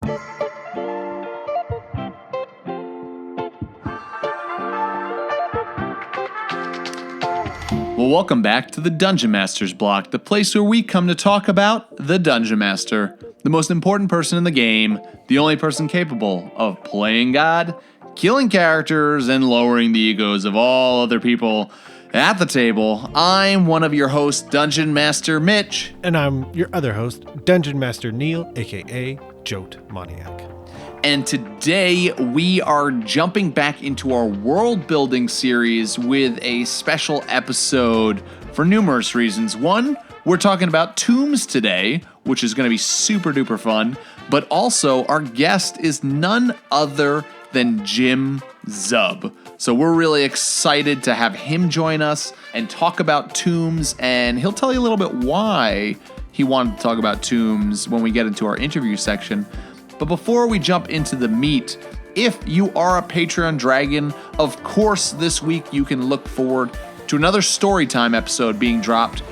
Well, welcome back to the Dungeon Master's Block, the place where we come to talk about the Dungeon Master, the most important person in the game, the only person capable of playing God, killing characters, and lowering the egos of all other people at the table. I'm one of your hosts, Dungeon Master Mitch. And I'm your other host, Dungeon Master Neal, aka Jote Moniac. And today we are jumping back into our world building series with a special episode for numerous reasons. One, we're talking about tombs today, which is going to be super duper fun. But also our guest is none other than Jim Zub. So we're really excited to have him join us and talk about tombs. And he'll tell you a little bit why he wanted to talk about tombs when we get into our interview section. But before we jump into the meat, if you are a Patreon Dragon, of course this week you can look forward to another Storytime episode being dropped.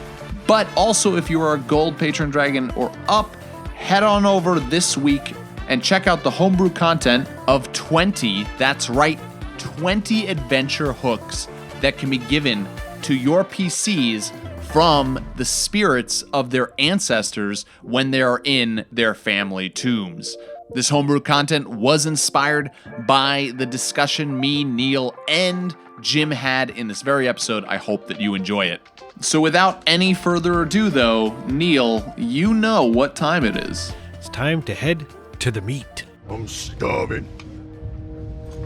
But also if you are a Gold Patreon Dragon or up, head on over this week and check out the homebrew content of 20, that's right, 20 adventure hooks that can be given to your PCs from the spirits of their ancestors when they are in their family tombs. This homebrew content was inspired by the discussion me, Neal, and Jim had in this very episode. I hope that you enjoy it. So without any further ado, though, Neal, you know what time it is. It's time to head to the meat. I'm starving.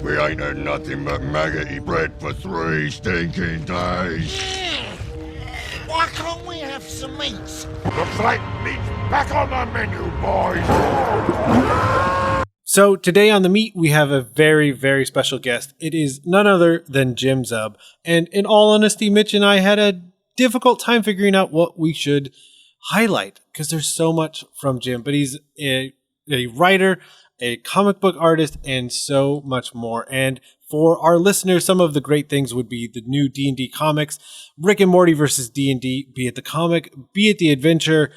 We ain't had nothing but maggoty bread for 3 stinking days. Why can't we have some meats? The flat meat's back on the menu, boys. So today on the meat, we have a very, very special guest. It is none other than Jim Zub. And in all honesty, Mitch and I had a difficult time figuring out what we should highlight because there's so much from Jim. But he's a writer, a comic book artist, and so much more. And for our listeners, some of the great things would be the new D&D comics, Rick and Morty versus D&D, be it the comic, be it the adventure,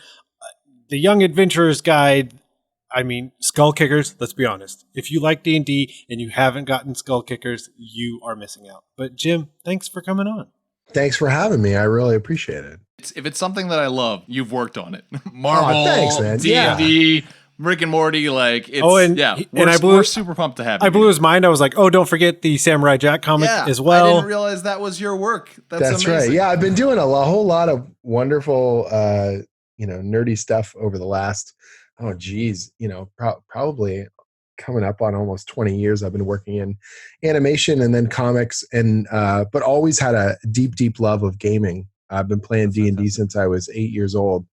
the Young Adventurer's Guide. I mean, Skull Kickers, let's be honest. If you like D&D and you haven't gotten Skull Kickers, you are missing out. But Jim, thanks for coming on. Thanks for having me. I really appreciate it. If it's something that I love, you've worked on it. Marvel, thanks, man. D&D, Yeah. Rick and Morty, like it's we're super pumped to have you. I blew his mind. I was like, oh, don't forget the Samurai Jack comic as well. I didn't realize that was your work. That's amazing. Right. Yeah, I've been doing a whole lot of wonderful, nerdy stuff over the last, probably coming up on almost 20 years. I've been working in animation and then comics, and but always had a deep, deep love of gaming. I've been playing D&D since I was 8 years old.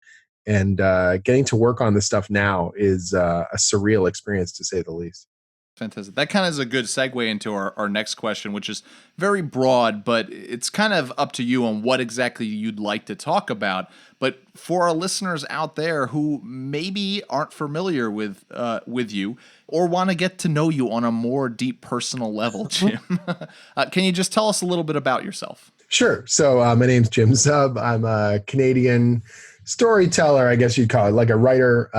And getting to work on this stuff now is a surreal experience, to say the least. Fantastic. That kind of is a good segue into our next question, which is very broad, but it's kind of up to you on what exactly you'd like to talk about. But for our listeners out there who maybe aren't familiar with you or want to get to know you on a more deep personal level, Jim, can you just tell us a little bit about yourself? Sure. So my name's Jim Zub. I'm a Canadian storyteller, I guess you'd call it, like a writer.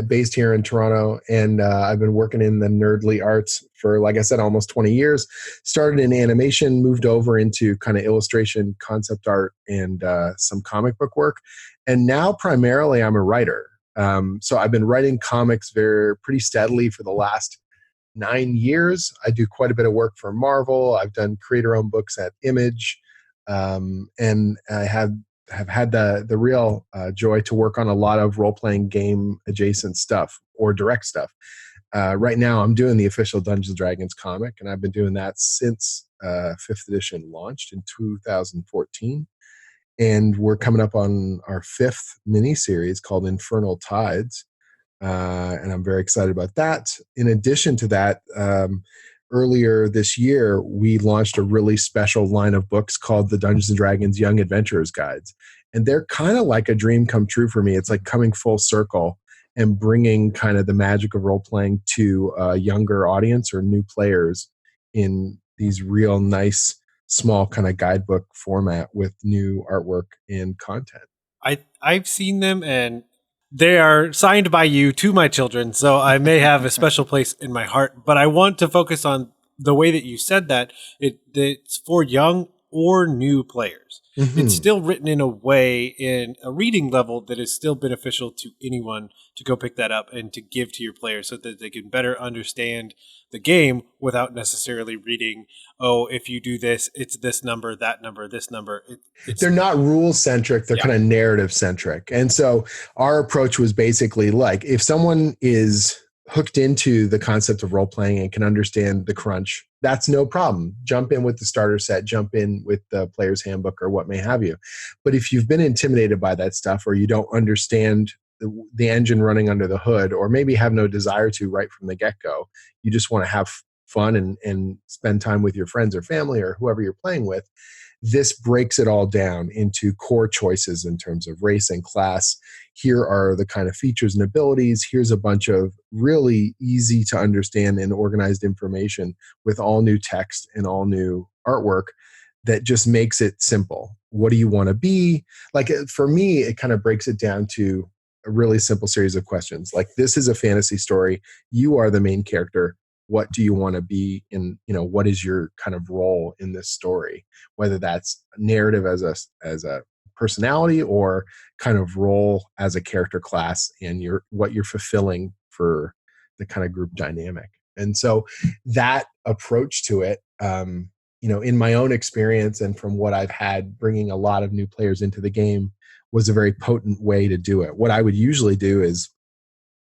Based here in Toronto, and I've been working in the nerdly arts for, like I said, almost 20 years. Started in animation, moved over into kind of illustration, concept art, and some comic book work. And now primarily I'm a writer. So I've been writing comics pretty steadily for the last 9 years. I do quite a bit of work for Marvel. I've done creator-owned books at Image, and I have had the real joy to work on a lot of role-playing game adjacent stuff or direct stuff. Right now I'm doing the official Dungeons & Dragons comic, and I've been doing that since 5th edition launched in 2014. And we're coming up on our 5th miniseries called Infernal Tides. And I'm very excited about that. In addition to that, earlier this year, we launched a really special line of books called the Dungeons & Dragons Young Adventurer's Guides. And they're kind of like a dream come true for me. It's like coming full circle and bringing kind of the magic of role-playing to a younger audience or new players in these real nice, small kind of guidebook format with new artwork and content. I've seen them, and They are signed by you to my children, so I may have a special place in my heart. But I want to focus on the way that you said that it's for young or new players. Mhm. It's still written in a way, in a reading level, that is still beneficial to anyone to go pick that up and to give to your players so that they can better understand the game without necessarily reading, oh, if you do this, it's this number, that number, this number. They're not rule centric, they're Yeah. kind of narrative centric. And so our approach was basically like, if someone is hooked into the concept of role playing and can understand the crunch, that's no problem. Jump in with the starter set, jump in with the player's handbook or what may have you. But if you've been intimidated by that stuff, or you don't understand the engine running under the hood, or maybe have no desire to right from the get-go, you just want to have fun and spend time with your friends or family or whoever you're playing with, this breaks it all down into core choices in terms of race and class. Here are the kind of features and abilities. Here's a bunch of really easy to understand and organized information with all new text and all new artwork that just makes it simple. What do you want to be? Like, for me, it kind of breaks it down to a really simple series of questions. Like, this is a fantasy story. You are the main character. What do you want to be in, what is your kind of role in this story, whether that's narrative as a personality or kind of role as a character class, and what you're fulfilling for the kind of group dynamic. And so that approach to it, in my own experience and from what I've had bringing a lot of new players into the game, was a very potent way to do it. What I would usually do is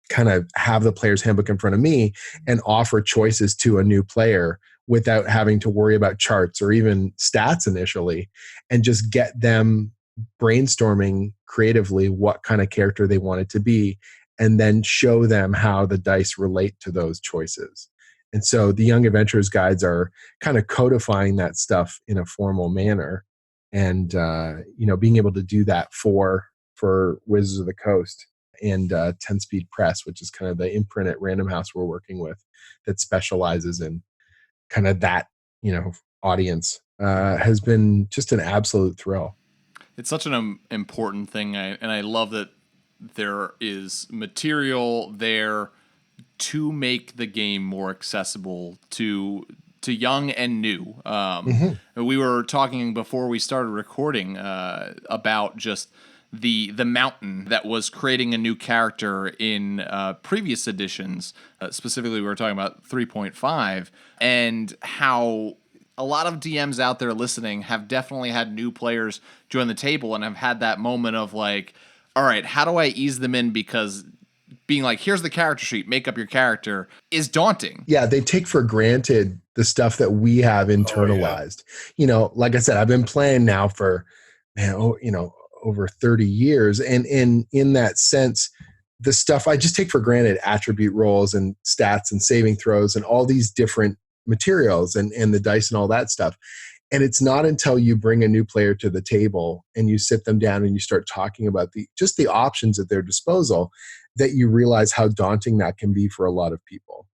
kind of have the player's handbook in front of me and offer choices to a new player without having to worry about charts or even stats initially, and just get them brainstorming creatively what kind of character they want it to be, and then show them how the dice relate to those choices. And so the Young Adventurers guides are kind of codifying that stuff in a formal manner, and being able to do that for Wizards of the Coast and 10 Speed Press, which is kind of the imprint at Random House we're working with that specializes in kind of that, audience, has been just an absolute thrill. It's such an important thing, and I love that there is material there to make the game more accessible to young and new. We were talking before we started recording about just the mountain that was creating a new character in previous editions. Specifically, we were talking about 3.5, and how a lot of DMs out there listening have definitely had new players join the table and have had that moment of like, all right, how do I ease them in? Because being like, here's the character sheet, make up your character, is daunting. Yeah, they take for granted the stuff that we have internalized. Like I said, I've been playing now for, over 30 years. And in that sense, the stuff I just take for granted, attribute rolls and stats and saving throws and all these different materials and the dice and all that stuff. And it's not until you bring a new player to the table and you sit them down and you start talking about the options at their disposal that you realize how daunting that can be for a lot of people.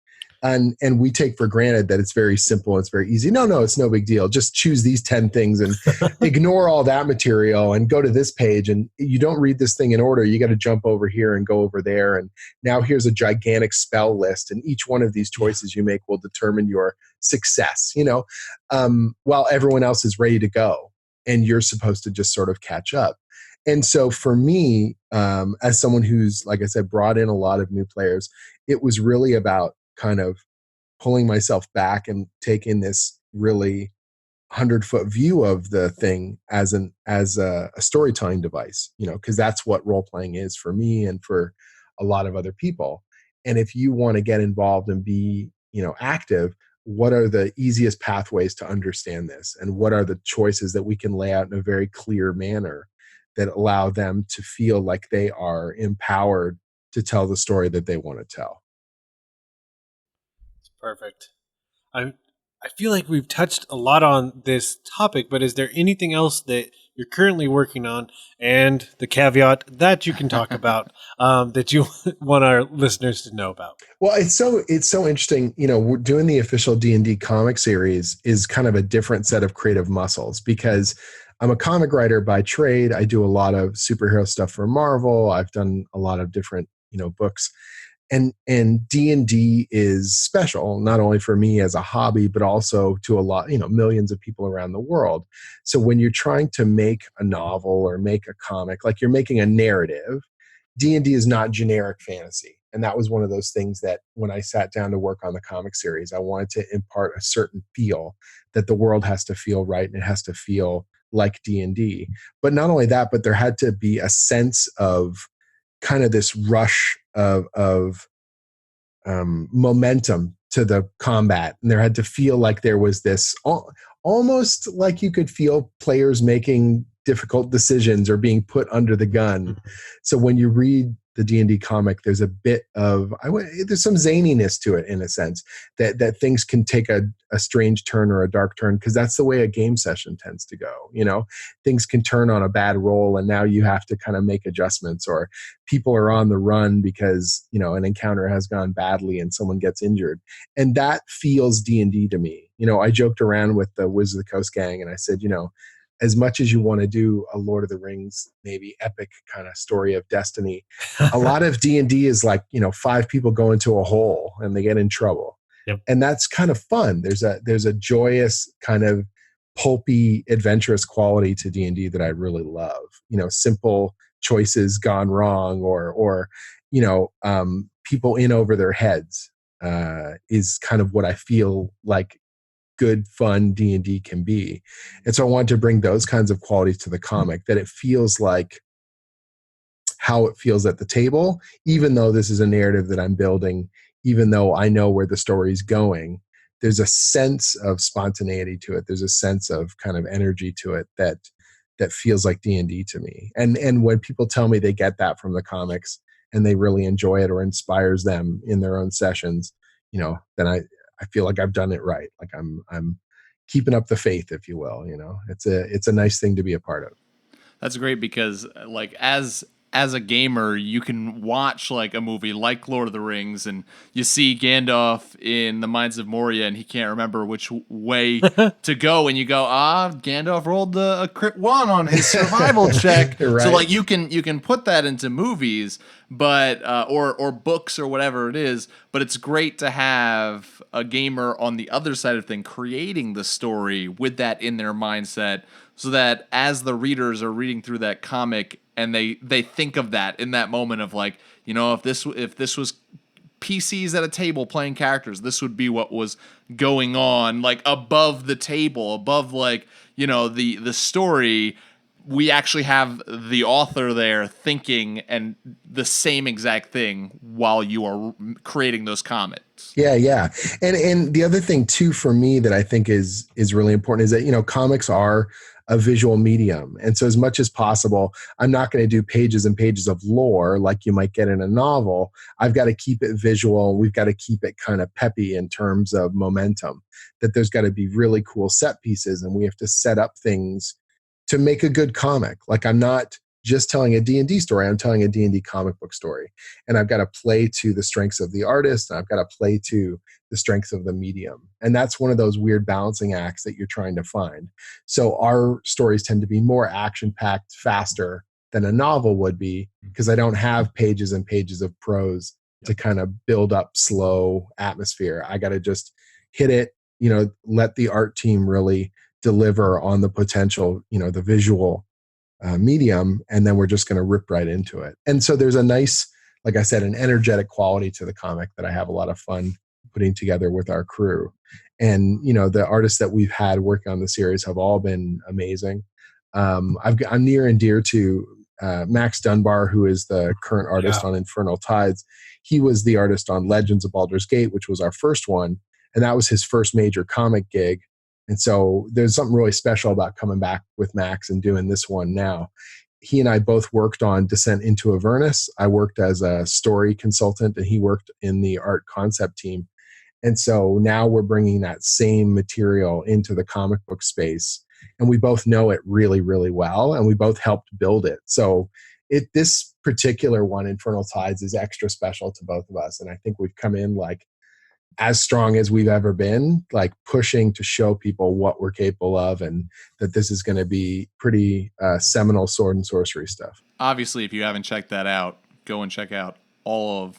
And we take for granted that it's very simple, it's very easy. No, it's no big deal. Just choose these 10 things and ignore all that material and go to this page, and you don't read this thing in order. You got to jump over here and go over there. And now here's a gigantic spell list, and each one of these choices you make will determine your success, while everyone else is ready to go and you're supposed to just sort of catch up. And so for me, as someone who's, like I said, brought in a lot of new players, it was really about kind of pulling myself back and taking this really 100-foot view of the thing as a storytelling device, because that's what role playing is for me and for a lot of other people. And if you want to get involved and be, active, what are the easiest pathways to understand this? And what are the choices that we can lay out in a very clear manner that allow them to feel like they are empowered to tell the story that they want to tell? Perfect. I feel like we've touched a lot on this topic, but is there anything else that you're currently working on, and the caveat that you can talk about, that you want our listeners to know about? Well, it's so interesting. We're doing the official D&D comic series is kind of a different set of creative muscles, because I'm a comic writer by trade. I do a lot of superhero stuff for Marvel. I've done a lot of different, books. And D&D is special, not only for me as a hobby, but also to a lot, millions of people around the world. So when you're trying to make a novel or make a comic, like you're making a narrative, D&D is not generic fantasy. And that was one of those things that when I sat down to work on the comic series, I wanted to impart a certain feel that the world has to feel right and it has to feel like D&D. But not only that, but there had to be a sense of kind of this rush of momentum to the combat. And there had to feel like there was this almost like you could feel players making difficult decisions or being put under the gun. So when you read the D&D comic, there's a bit of there's some zaniness to it in a sense that things can take a strange turn or a dark turn, because that's the way a game session tends to go. Things can turn on a bad roll, and now you have to kind of make adjustments, or people are on the run because an encounter has gone badly and someone gets injured, and that feels D&D to me. I joked around with the Wizards of the Coast gang, and I said, as much as you want to do a Lord of the Rings, maybe epic kind of story of destiny, a lot of D&D is like, 5 people go into a hole and they get in trouble. Yep. And that's kind of fun. There's a joyous kind of pulpy, adventurous quality to D&D that I really love. Simple choices gone wrong, or people in over their heads is kind of what I feel like good, fun D&D can be. And so I wanted to bring those kinds of qualities to the comic, that it feels like how it feels at the table, even though this is a narrative that I'm building, even though I know where the story's going. There's a sense of spontaneity to it. There's a sense of kind of energy to it that feels like D&D to me. And when people tell me they get that from the comics and they really enjoy it or inspires them in their own sessions, then I feel like I've done it right. Like I'm keeping up the faith, if you will. It's a nice thing to be a part of. That's great, because like as a gamer, you can watch like a movie like Lord of the Rings, and you see Gandalf in the Mines of Moria, and he can't remember which way to go, and you go, Gandalf rolled a crit 1 on his survival check. Right. So like you can put that into movies, but or books or whatever it is. But it's great to have a gamer on the other side of thing creating the story with that in their mindset, so that as the readers are reading through that comic and they think of that in that moment of like, if this was PCs at a table playing characters, this would be what was going on, like above the table, above like, the story. We actually have the author there thinking and the same exact thing while you are creating those comments. Yeah. And the other thing too, for me, that I think is really important is that, comics are a visual medium. And so as much as possible, I'm not going to do pages and pages of lore like you might get in a novel. I've got to keep it visual. We've got to keep it kind of peppy in terms of momentum, that there's got to be really cool set pieces, and we have to set up things to make a good comic. Like I'm not just telling a D&D story, I'm telling a D&D comic book story. And I've got to play to the strengths of the artist, and I've got to play to the strengths of the medium. And that's one of those weird balancing acts that you're trying to find. So our stories tend to be more action-packed, faster than a novel would be, because I don't have pages and pages of prose to kind of build up slow atmosphere. I got to just hit it, let the art team really deliver on the potential, the visual medium, and then we're just going to rip right into it. And so there's a nice, like I said, an energetic quality to the comic that I have a lot of fun putting together with our crew. And the artists that we've had working on the series have all been amazing. I'm near and dear to Max Dunbar, who is the current artist on Infernal Tides. He was the artist on Legends of Baldur's Gate, which was our first one, and that was his first major comic gig. And so there's something really special about coming back with Max and doing this one now. He and I both worked on Descent into Avernus. I worked as a story consultant, and he worked in the art concept team. And so now we're bringing that same material into the comic book space, and we both know it really, really well, and we both helped build it. So this particular one, Infernal Tides, is extra special to both of us. And I think we've come in like as strong as we've ever been, like pushing to show people what we're capable of, and that this is going to be pretty seminal sword and sorcery stuff. Obviously, if you haven't checked that out, go and check out all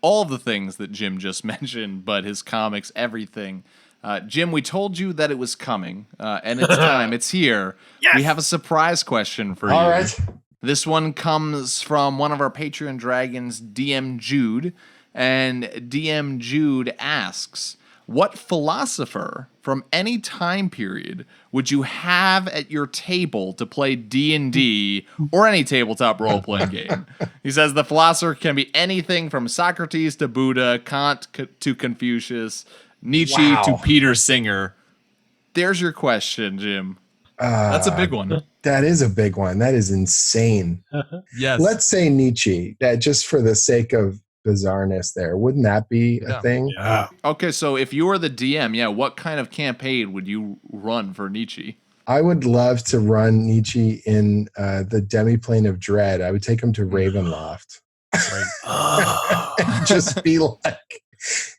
of the things that Jim just mentioned, but his comics, everything. Jim, we told you that it was coming, and it's time. It's here. Yes! We have a surprise question for you. All right. This one comes from one of our Patreon dragons, DM Jude, and DM Jude asks, what philosopher from any time period would you have at your table to play D&D or any tabletop role-playing game? He says the philosopher can be anything from Socrates to Buddha, Kant to Confucius, Nietzsche to Peter Singer. There's your question, Jim. That's a big one. That is a big one. That is insane. Yes. Let's say Nietzsche, that just for the sake of bizarreness there. Wouldn't that be a thing? Yeah. Okay, so if you were the DM, what kind of campaign would you run for Nietzsche? I would love to run Nietzsche in the demiplane of dread. I would take him to Ravenloft. And just be like,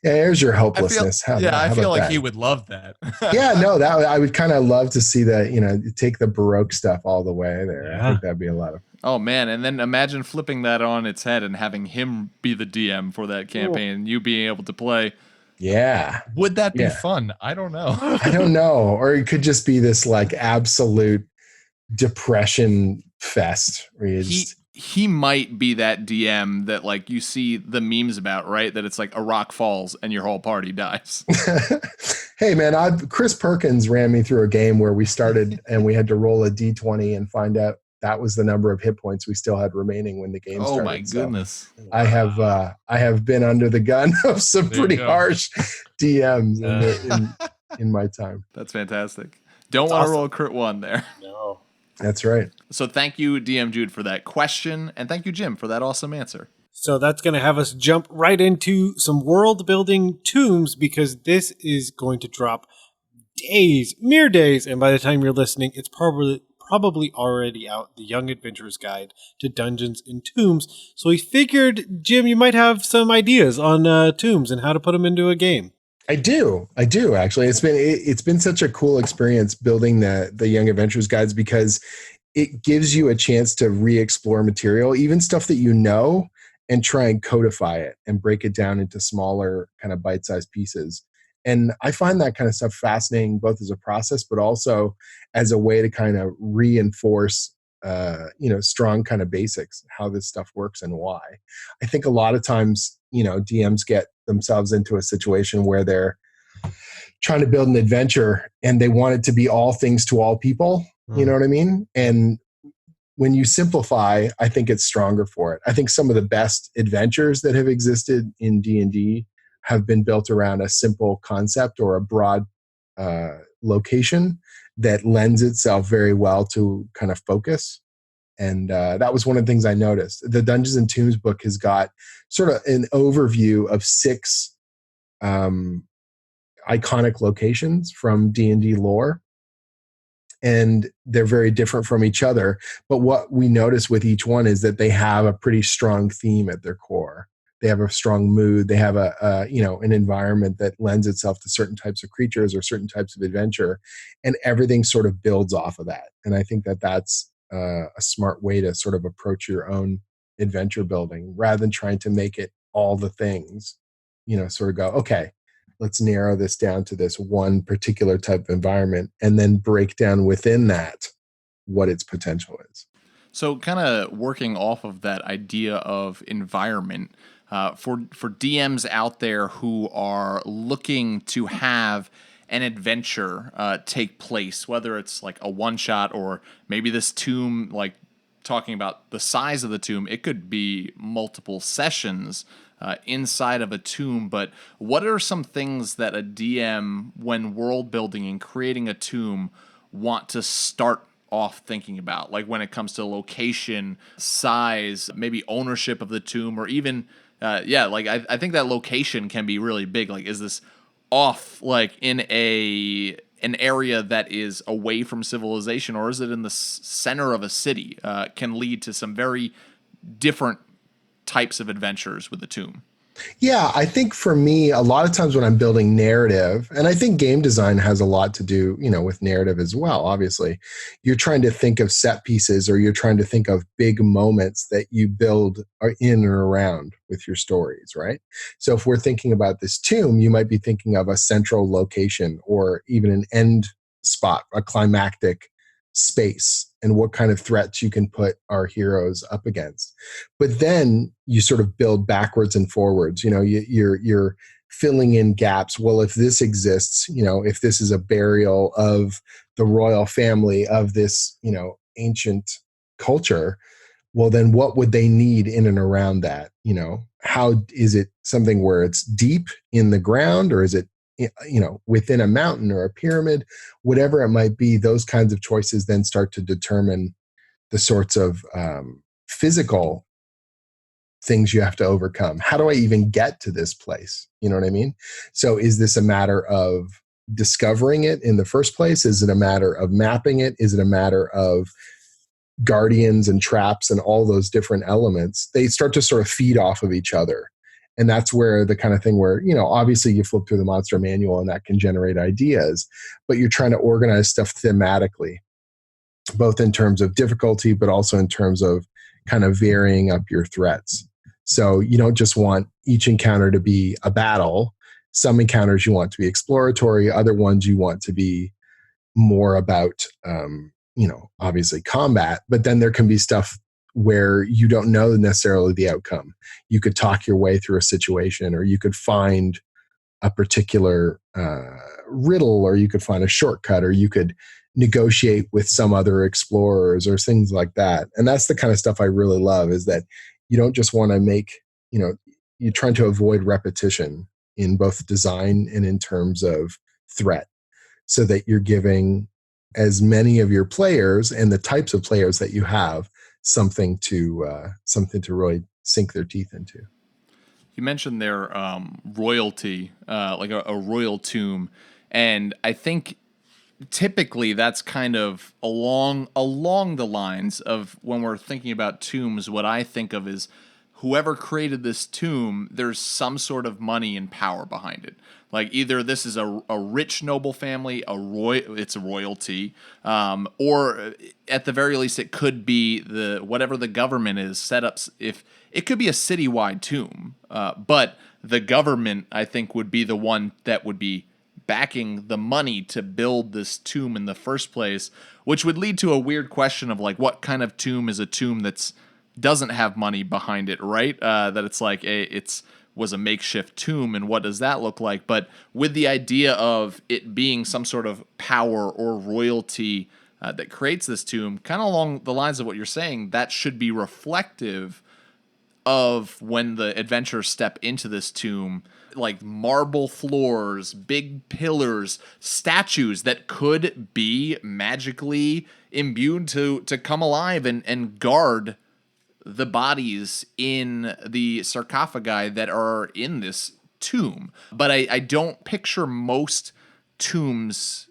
there's your hopelessness. I feel like he would love that. I would kind of love to see that, take the Baroque stuff all the way there. Yeah. I think that'd be a lot of. Oh man, and then imagine flipping that on its head and having him be the DM for that campaign and you being able to play. Yeah. Would that be fun? I don't know. I don't know. Or it could just be this like absolute depression fest where you he might be that DM that like you see the memes about, right? That it's like a rock falls and your whole party dies. Hey man, Chris Perkins ran me through a game where we started and we had to roll a D20 and find out that was the number of hit points we still had remaining when the game started. Oh my goodness! So I have been under the gun of some pretty harsh DMs in my time. That's fantastic. Don't want to roll a crit one there. No. That's right. So thank you, DM Jude, for that question, and thank you, Jim, for that awesome answer. So that's going to have us jump right into some world building tombs, because this is going to drop mere days, and by the time you're listening, it's probably already out, the Young Adventurer's Guide to Dungeons and Tombs. So we figured, Jim, you might have some ideas on tombs and how to put them into a game. I do actually. It's been such a cool experience building the Young Adventurers Guides, because it gives you a chance to re-explore material, even stuff that you know, and try and codify it and break it down into smaller kind of bite-sized pieces. And I find that kind of stuff fascinating, both as a process, but also as a way to kind of reinforce, strong kind of basics, how this stuff works and why. I think a lot of times, DMs get themselves into a situation where they're trying to build an adventure and they want it to be all things to all people. You know what I mean? And when you simplify, I think it's stronger for it. I think some of the best adventures that have existed in D&D have been built around a simple concept or a broad location that lends itself very well to kind of focus. And that was one of the things I noticed. The Dungeons and Tombs book has got sort of an overview of 6 iconic locations from D&D lore. And they're very different from each other. But what we notice with each one is that they have a pretty strong theme at their core. They have a strong mood. They have an environment that lends itself to certain types of creatures or certain types of adventure, and everything sort of builds off of that. And I think that that's a smart way to sort of approach your own adventure building, rather than trying to make it all the things. Sort of go, okay, let's narrow this down to this one particular type of environment, and then break down within that what its potential is. So kind of working off of that idea of environment, for DMs out there who are looking to have an adventure take place, whether it's like a one-shot or maybe this tomb, like talking about the size of the tomb, it could be multiple sessions inside of a tomb. But what are some things that a DM, when world building and creating a tomb, want to start off thinking about? Like when it comes to location, size, maybe ownership of the tomb, or even I think that location can be really big. Like, is this off like in an area that is away from civilization, or is it in the center of a city? Can lead to some very different types of adventures with the tomb. Yeah, I think for me, a lot of times when I'm building narrative, and I think game design has a lot to do, with narrative as well. Obviously, you're trying to think of set pieces, or you're trying to think of big moments that you build in and around with your stories, right? So if we're thinking about this tomb, you might be thinking of a central location or even an end spot, a climactic space, and what kind of threats you can put our heroes up against. But then you sort of build backwards and forwards. You're filling in gaps. Well, if this exists, if this is a burial of the royal family of this, ancient culture, well, then what would they need in and around that? How is it something where it's deep in the ground, or is it within a mountain or a pyramid? Whatever it might be, those kinds of choices then start to determine the sorts of physical things you have to overcome. How do I even get to this place? You know what I mean? So is this a matter of discovering it in the first place? Is it a matter of mapping it? Is it a matter of guardians and traps and all those different elements? They start to sort of feed off of each other. And that's where the kind of thing where, obviously you flip through the monster manual and that can generate ideas, but you're trying to organize stuff thematically, both in terms of difficulty, but also in terms of kind of varying up your threats. So you don't just want each encounter to be a battle. Some encounters you want to be exploratory, other ones you want to be more about, obviously combat, but then there can be stuff where you don't know necessarily the outcome. You could talk your way through a situation, or you could find a particular riddle, or you could find a shortcut, or you could negotiate with some other explorers or things like that. And that's the kind of stuff I really love, is that you don't just want to make, you're trying to avoid repetition in both design and in terms of threat, so that you're giving as many of your players and the types of players that you have something to really sink their teeth into. You mentioned their royalty, like a royal tomb, and I think typically that's kind of along the lines of when we're thinking about tombs. What I think of is whoever created this tomb, there's some sort of money and power behind it. Like either this is a rich noble family, it's a royalty, or at the very least it could be whatever the government is set up. If it could be a citywide tomb, but the government, I think, would be the one that would be backing the money to build this tomb in the first place, which would lead to a weird question of like, what kind of tomb is a tomb that's doesn't have money behind it, right? That it's like was a makeshift tomb, and what does that look like? But with the idea of it being some sort of power or royalty that creates this tomb, kind of along the lines of what you're saying, that should be reflective of when the adventurers step into this tomb, like marble floors, big pillars, statues that could be magically imbued to come alive and guard the bodies in the sarcophagi that are in this tomb. But I don't picture most tombs,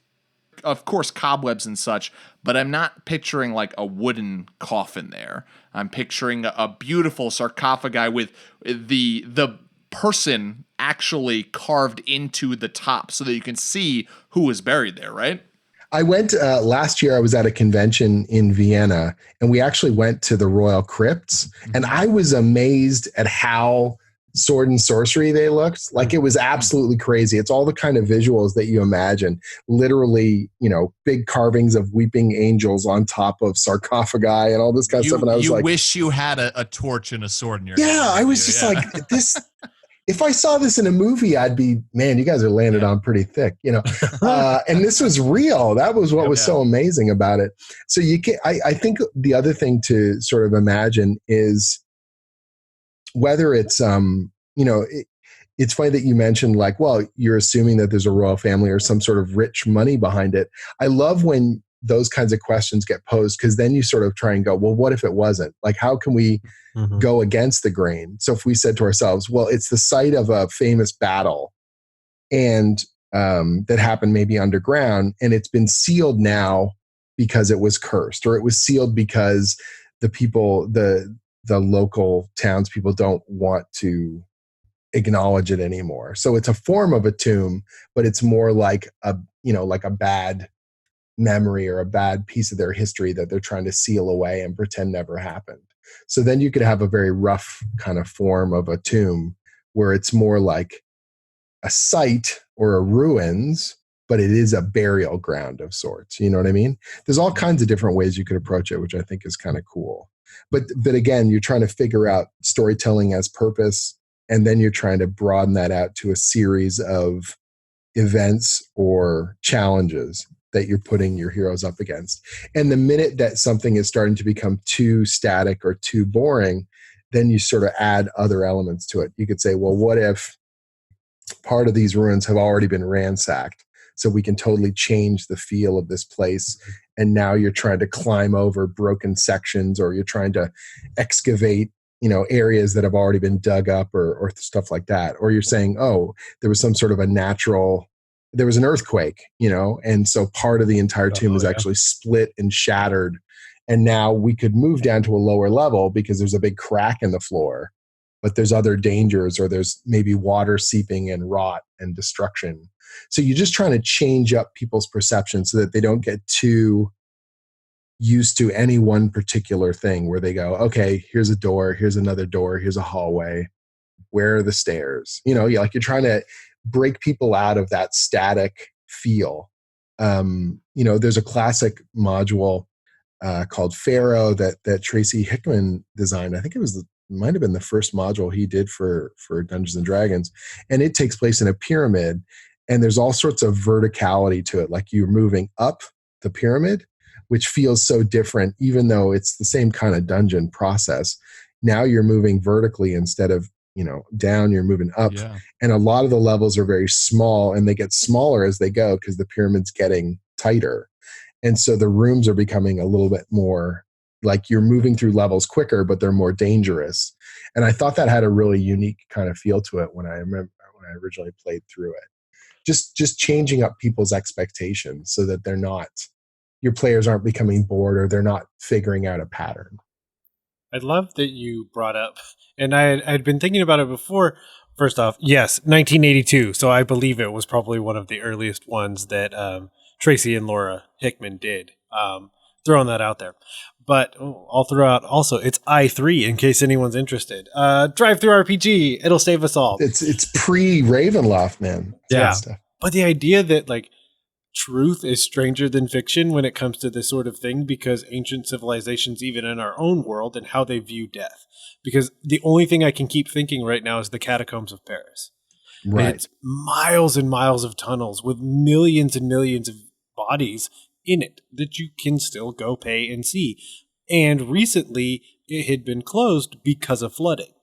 of course, cobwebs and such, but I'm not picturing like a wooden coffin there. I'm picturing a beautiful sarcophagi with the person actually carved into the top so that you can see who was buried there, right? I went last year. I was at a convention in Vienna, and we actually went to the royal crypts, and I was amazed at how sword and sorcery they looked. Like, it was absolutely crazy. It's all the kind of visuals that you imagine. Literally, big carvings of weeping angels on top of sarcophagi and all this kind of stuff. And I was like, you wish you had a torch and a sword in your hand. Yeah, I was just like, this. If I saw this in a movie, I'd be, man, you guys are landed on pretty thick, and this was real. That was what was so amazing about it. So I think the other thing to sort of imagine is whether it's, it's funny that you mentioned like, well, you're assuming that there's a royal family or some sort of rich money behind it. I love when those kinds of questions get posed, because then you sort of try and go, well, what if it wasn't? Like, how can we go against the grain? So if we said to ourselves, well, it's the site of a famous battle and that happened maybe underground, and it's been sealed now because it was cursed, or it was sealed because the people, the local townspeople don't want to acknowledge it anymore. So it's a form of a tomb, but it's more like a, like a bad memory or a bad piece of their history that they're trying to seal away and pretend never happened. So then you could have a very rough kind of form of a tomb where it's more like a site or a ruins, but it is a burial ground of sorts. You know what I mean? There's all kinds of different ways you could approach it, which I think is kind of cool. But again, you're trying to figure out storytelling as purpose, and then you're trying to broaden that out to a series of events or challenges that you're putting your heroes up against. And the minute that something is starting to become too static or too boring, then you sort of add other elements to it. You could say, well, what if part of these ruins have already been ransacked? So we can totally change the feel of this place. And now you're trying to climb over broken sections, or you're trying to excavate, areas that have already been dug up or stuff like that. Or you're saying, oh, there was some sort of there was an earthquake, and so part of the entire tomb is actually split and shattered. And now we could move down to a lower level because there's a big crack in the floor, but there's other dangers, or there's maybe water seeping and rot and destruction. So you're just trying to change up people's perception so that they don't get too used to any one particular thing where they go, okay, here's a door, here's another door, here's a hallway, where are the stairs? You're trying to break people out of that static feel. There's a classic module called Pharaoh that Tracy Hickman designed. I think might have been the first module he did for Dungeons and Dragons. And it takes place in a pyramid, and there's all sorts of verticality to it. Like you're moving up the pyramid, which feels so different, even though it's the same kind of dungeon process. Now you're moving vertically instead of, down, you're moving up. Yeah. And a lot of the levels are very small, and they get smaller as they go because the pyramid's getting tighter. And so the rooms are becoming a little bit more like you're moving through levels quicker, but they're more dangerous. And I thought that had a really unique kind of feel to it when I originally played through it. Just changing up people's expectations so that your players aren't becoming bored, or they're not figuring out a pattern. I love that you brought up, and I'd been thinking about it before. First off, yes, 1982. So I believe it was probably one of the earliest ones that Tracy and Laura Hickman did. Throwing that out there. But all throughout, also, it's I3 in case anyone's interested. Drive-through RPG. It'll save us all. It's pre-Ravenloft, man. Yeah. But the idea that truth is stranger than fiction when it comes to this sort of thing, because ancient civilizations, even in our own world, and how they view death. Because the only thing I can keep thinking right now is the catacombs of Paris. Right. And it's miles and miles of tunnels with millions and millions of bodies in it that you can still go pay and see. And recently it had been closed because of flooding.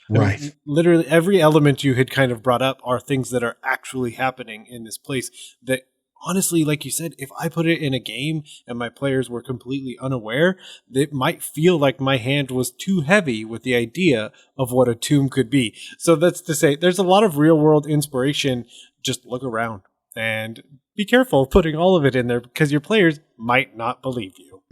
Right. I mean, literally every element you had kind of brought up are things that are actually happening in this place that, honestly, like you said, if I put it in a game and my players were completely unaware, it might feel like my hand was too heavy with the idea of what a tomb could be. So that's to say, there's a lot of real world inspiration. Just look around and be careful putting all of it in there, because your players might not believe you.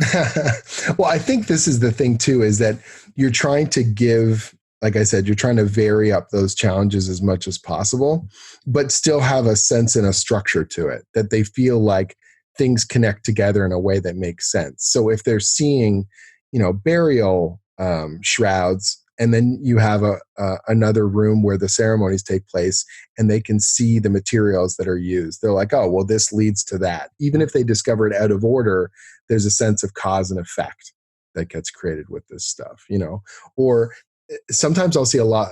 Well, I think this is the thing too, is that you're trying to give, like I said, you're trying to vary up those challenges as much as possible, but still have a sense and a structure to it, that they feel like things connect together in a way that makes sense. So if they're seeing, burial shrouds, and then you have another room where the ceremonies take place, and they can see the materials that are used, they're like, oh, well, this leads to that. Even if they discover it out of order, there's a sense of cause and effect that gets created with this stuff, Or sometimes I'll see a lot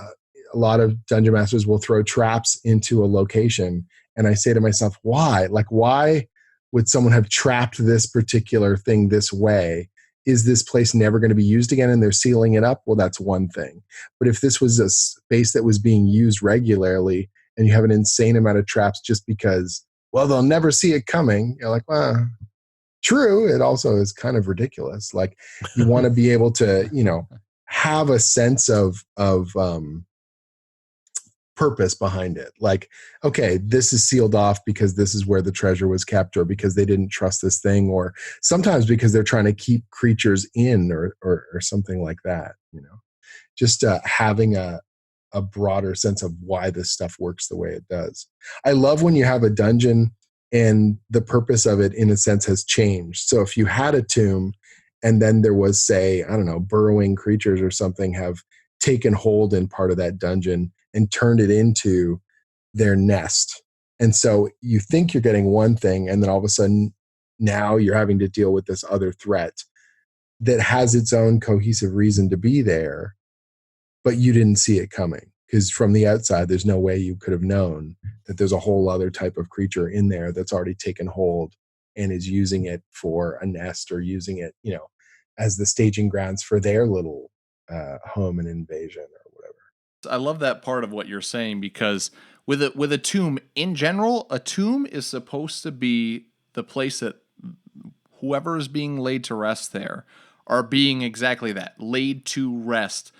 of dungeon masters will throw traps into a location, and I say to myself, why? Why would someone have trapped this particular thing this way? Is this place never going to be used again and they're sealing it up? Well, that's one thing. But if this was a space that was being used regularly, and you have an insane amount of traps just because, well, they'll never see it coming, you're like, well, true. It also is kind of ridiculous. You want to be able to, have a sense of purpose behind it. Okay, this is sealed off because this is where the treasure was kept, or because they didn't trust this thing, or sometimes because they're trying to keep creatures in, or something like that. Just having a a broader sense of why this stuff works the way it does. I love when you have a dungeon and the purpose of it, in a sense, has changed. So if you had a tomb and then there was, say, I don't know, burrowing creatures or something have taken hold in part of that dungeon and turned it into their nest. And so you think you're getting one thing, and then all of a sudden now you're having to deal with this other threat that has its own cohesive reason to be there, but you didn't see it coming. Because from the outside, there's no way you could have known that there's a whole other type of creature in there that's already taken hold and is using it for a nest, or using it, as the staging grounds for their little home and invasion or whatever. I love that part of what you're saying, because with a tomb in general, a tomb is supposed to be the place that whoever is being laid to rest there are being exactly that, laid to rest.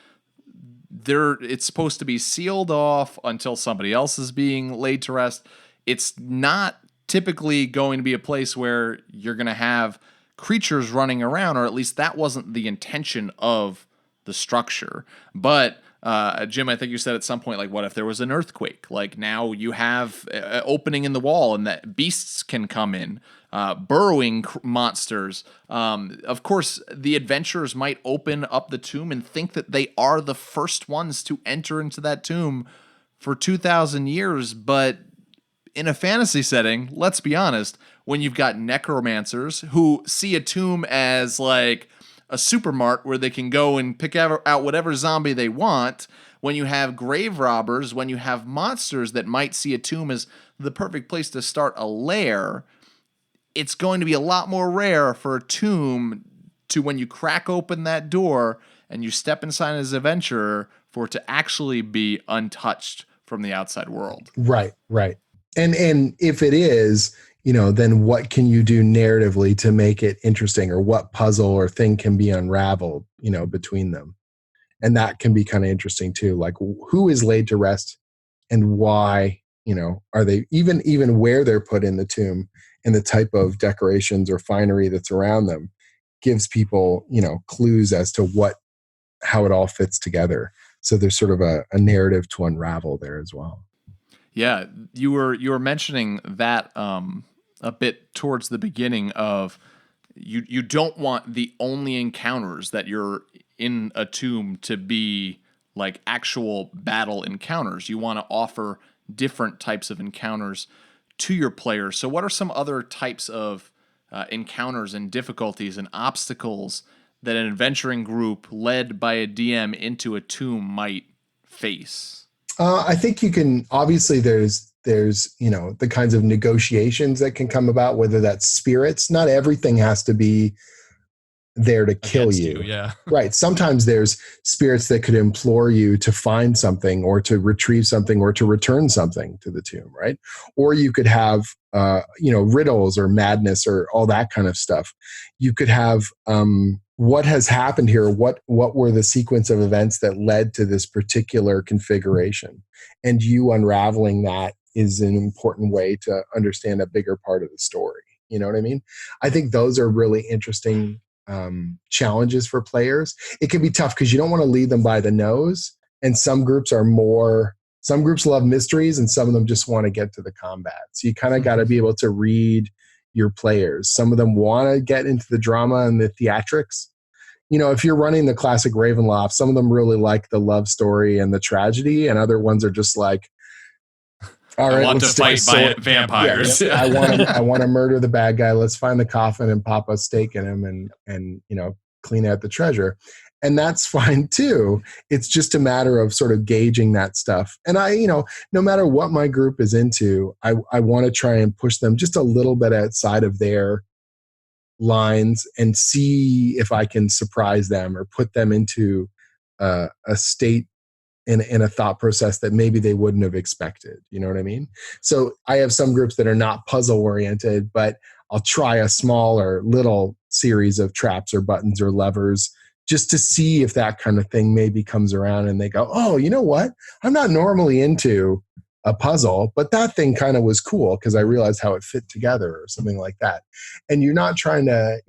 It's supposed to be sealed off until somebody else is being laid to rest. It's not typically going to be a place where you're going to have creatures running around, or at least that wasn't the intention of the structure. But Jim, I think you said at some point, like, what if there was an earthquake? Like, now you have an opening in the wall and that beasts can come in, burrowing monsters. Of course, the adventurers might open up the tomb and think that they are the first ones to enter into that tomb for 2,000 years. But in a fantasy setting, let's be honest, when you've got necromancers who see a tomb as like a supermart where they can go and pick out whatever zombie they want, when you have grave robbers, when you have monsters that might see a tomb as the perfect place to start a lair, it's going to be a lot more rare for a tomb to, when you crack open that door and you step inside as an adventurer, for it to actually be untouched from the outside world. Right. And if it is, then what can you do narratively to make it interesting, or what puzzle or thing can be unraveled, between them? And that can be kind of interesting too. Like, who is laid to rest and why, are they even where they're put in the tomb, and the type of decorations or finery that's around them gives people, clues as to how it all fits together. So there's sort of a narrative to unravel there as well. Yeah, you were mentioning that a bit towards the beginning of you don't want the only encounters that you're in a tomb to be like actual battle encounters. You want to offer different types of encounters to your players. So what are some other types of encounters and difficulties and obstacles that an adventuring group led by a DM into a tomb might face? I think you can, obviously there's the kinds of negotiations that can come about, whether that's spirits. Not everything has to be there to kill you. Yeah. Right. Sometimes there's spirits that could implore you to find something, or to retrieve something, or to return something to the tomb. Right. Or you could have, riddles or madness or all that kind of stuff. You could have, what has happened here? What were the sequence of events that led to this particular configuration? And you unraveling that is an important way to understand a bigger part of the story. You know what I mean? I think those are really interesting challenges for players. It can be tough because you don't want to lead them by the nose. And some groups love mysteries, and some of them just want to get to the combat. So you kind of got to be able to read your players. Some of them want to get into the drama and the theatrics. If you're running the classic Ravenloft, some of them really like the love story and the tragedy, and other ones are just like, all right, I want to fight vampires. Yeah, I want to murder the bad guy. Let's find the coffin and pop a stake in him and clean out the treasure. And that's fine too. It's just a matter of sort of gauging that stuff. And no matter what my group is into, I want to try and push them just a little bit outside of their lines and see if I can surprise them or put them into a state in a thought process that maybe they wouldn't have expected. You know what I mean? So I have some groups that are not puzzle oriented, but I'll try a small or little series of traps or buttons or levers just to see if that kind of thing maybe comes around and they go, oh, you know what? I'm not normally into a puzzle, but that thing kind of was cool because I realized how it fit together or something like that. And you're not trying to,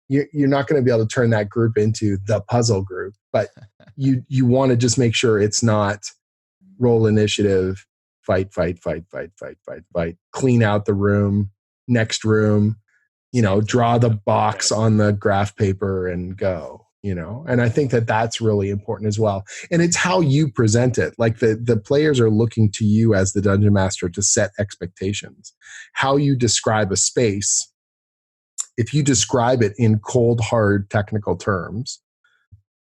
you're not going to be able to turn that group into the puzzle group, but you want to just make sure it's not roll initiative, fight, clean out the room, next room, draw the box on the graph paper and go, and I think that that's really important as well. And it's how you present it. Like the players are looking to you as the dungeon master to set expectations. How you describe a space, if you describe it in cold, hard technical terms,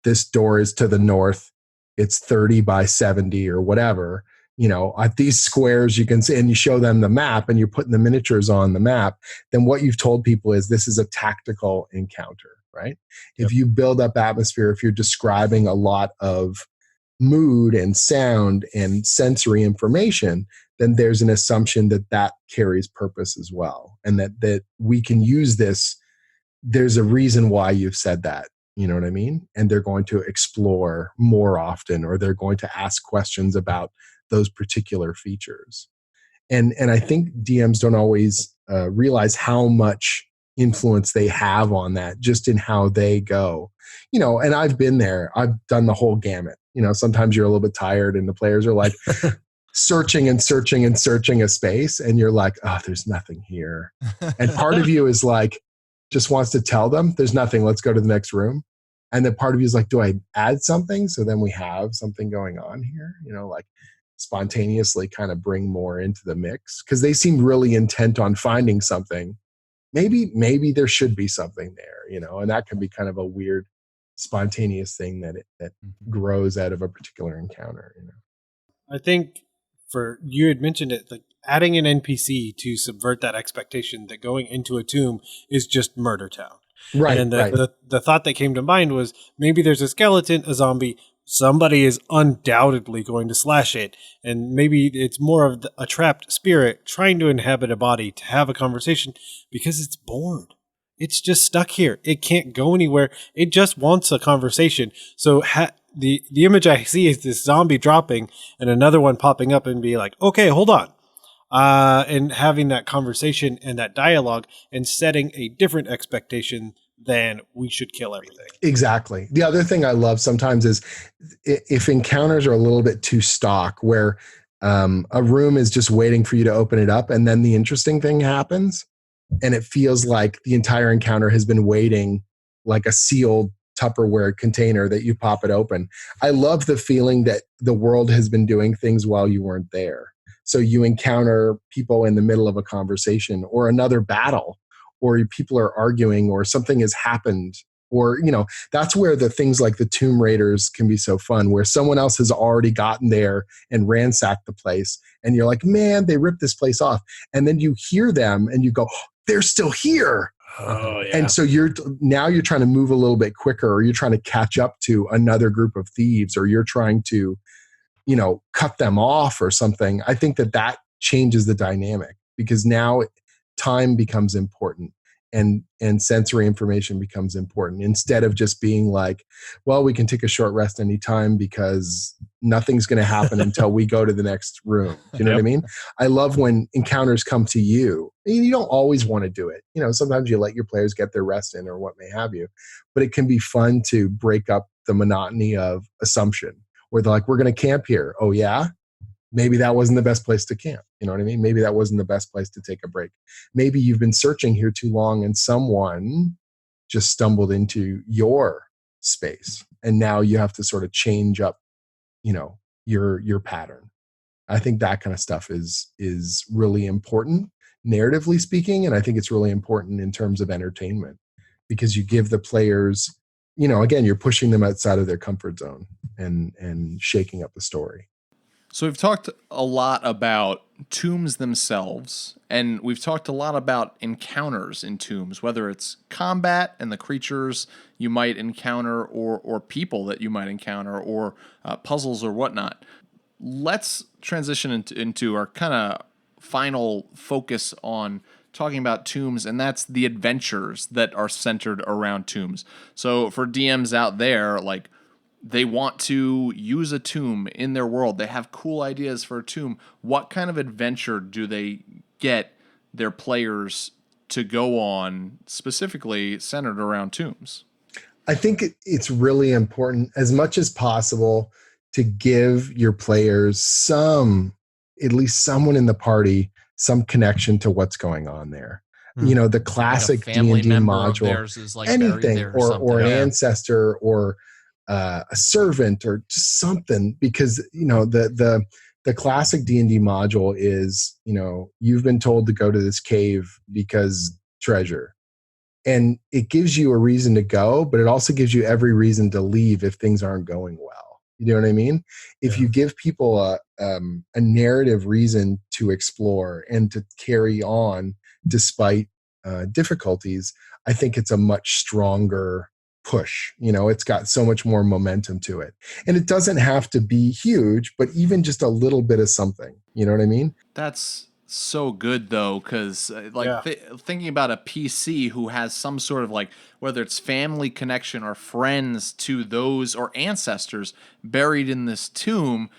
this door is to the north, it's 30 by 70 or whatever, at these squares you can see, and you show them the map and you're putting the miniatures on the map, then what you've told people is this is a tactical encounter, right? Yep. If you build up atmosphere, if you're describing a lot of mood and sound and sensory information, then there's an assumption that that carries purpose as well. And that we can use this. There's a reason why you've said that, you know what I mean? And they're going to explore more often, or they're going to ask questions about those particular features. And I think DMs don't always realize how much influence they have on that, just in how they go. And I've been there. I've done the whole gamut. Sometimes you're a little bit tired and the players are like searching a space, and you're like, oh, there's nothing here. And part of you is like, just wants to tell them there's nothing, let's go to the next room. And then part of you is like, do I add something so then we have something going on here? Like spontaneously kind of bring more into the mix, because they seem really intent on finding something. Maybe there should be something there, and that can be kind of a weird spontaneous thing that grows out of a particular encounter. I think you had mentioned it, like adding an NPC to subvert that expectation that going into a tomb is just murder town. Right. And the thought that came to mind was maybe there's a skeleton, a zombie, somebody is undoubtedly going to slash it. And maybe it's more of a trapped spirit trying to inhabit a body to have a conversation because it's bored. It's just stuck here. It can't go anywhere. It just wants a conversation. So the image I see is this zombie dropping and another one popping up and be like, okay, hold on. And having that conversation and that dialogue and setting a different expectation than we should kill everything. Exactly. The other thing I love sometimes is if encounters are a little bit too stock, where a room is just waiting for you to open it up, and then the interesting thing happens, and it feels like the entire encounter has been waiting like a sealed Tupperware container that you pop it open. I love the feeling that the world has been doing things while you weren't there. So you encounter people in the middle of a conversation or another battle, or people are arguing, or something has happened, or, that's where the things like the Tomb Raiders can be so fun, where someone else has already gotten there and ransacked the place. And you're like, man, they ripped this place off. And then you hear them and you go, oh, they're still here. Oh, yeah. And so you're trying to move a little bit quicker, or you're trying to catch up to another group of thieves, or you're trying to, cut them off or something. I think that changes the dynamic, because now time becomes important and sensory information becomes important, instead of just being like, well, we can take a short rest anytime because nothing's going to happen until we go to the next room. Do you know what I mean? I love when encounters come to you. You don't always want to do it. Sometimes you let your players get their rest in or what may have you, but it can be fun to break up the monotony of assumption, where they're like, we're going to camp here. Oh yeah? Maybe that wasn't the best place to camp. You know what I mean? Maybe that wasn't the best place to take a break. Maybe you've been searching here too long and someone just stumbled into your space, and now you have to sort of change up, your pattern. I think that kind of stuff is really important, narratively speaking, and I think it's really important in terms of entertainment, because you give the players, again, you're pushing them outside of their comfort zone and shaking up the story. So we've talked a lot about tombs themselves, and we've talked a lot about encounters in tombs, whether it's combat and the creatures you might encounter, or people that you might encounter, or puzzles or whatnot. Let's transition into our kind of final focus on talking about tombs, and that's the adventures that are centered around tombs. So for DMs out there, like, they want to use a tomb in their world. They have cool ideas for a tomb. What kind of adventure do they get their players to go on, specifically centered around tombs? I think it's really important, as much as possible, to give your players at least someone in the party, some connection to what's going on there. The classic like a family D&D member module, of theirs is like anything, buried there or an something. ancestor or a servant or just something, because the classic D&D module is, you've been told to go to this cave because treasure. And it gives you a reason to go, but it also gives you every reason to leave if things aren't going well. You know what I mean? If you give people a narrative reason to explore and to carry on despite difficulties, I think it's a much stronger push. It's got so much more momentum to it. And it doesn't have to be huge, but even just a little bit of something. You know what I mean? That's so good though, because thinking about a PC who has some sort of like, whether it's family connection or friends to those or ancestors buried in this tomb,